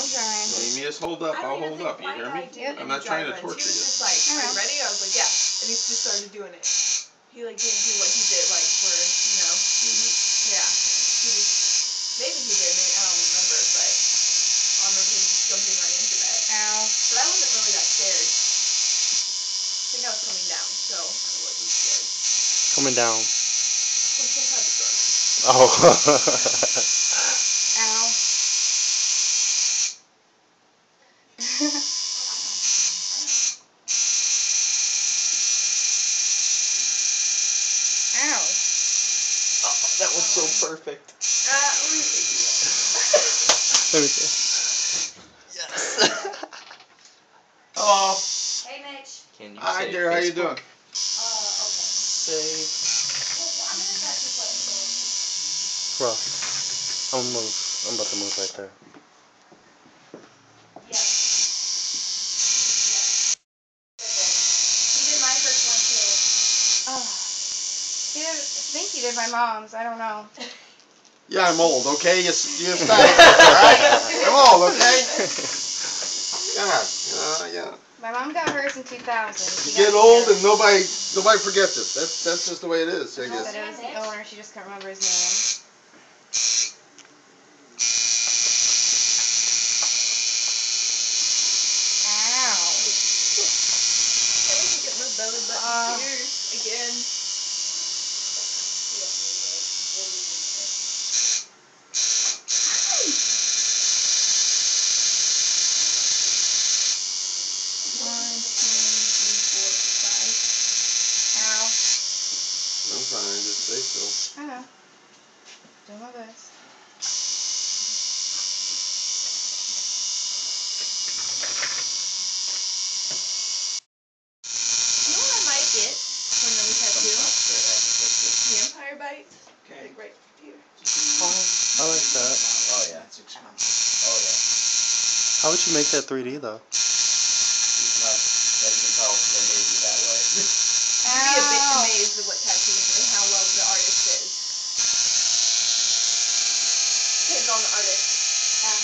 I'm trying. Amy, just hold up. I'll hold up. You hear me? Yep. I'm not trying to torture you. He was just like, are you ready? I was like, yeah. And he just started doing it. He like didn't do what he did like for, you know. Yeah. He just, maybe he did. Maybe, I don't remember, but I remember him just jumping right into that. Ow. But I wasn't really that scared. I think I was coming down, so I wasn't scared. Coming down. From some type of drug. Oh. Ow. Ow. Oh, that was so perfect. Let me see. Let me see. Yes. Hello. Hey, Mitch. Can you Hi, say dear. How you Facebook? doing? Okay. Save. I'm gonna touch this way. Bro, I'm gonna move. I'm about to move right there. Yeah. He did my first one too. Oh. I think he did my mom's. I don't know. Yeah, I'm old. Okay, you stop. Alright? I'm old. Okay. God. Yeah. My mom got hers in 2000. You get old and nobody forgets it. That's just the way it is, I She guess. said it was the owner. She just couldn't remember his name. Ow. I need to get my belly button pierced again. I'm fine. Just stay still. I know. Doing my best. You know what I might get for another tattoo? Vampire bites. Okay. Like right here. Oh, I like that. Oh yeah, it's expensive. Oh yeah. How would you make that 3D though? It's not, as you can tell, they made you that way. You'd be a bit amazed at what tattoos and how well the artist is. Depends on the artist. Yeah.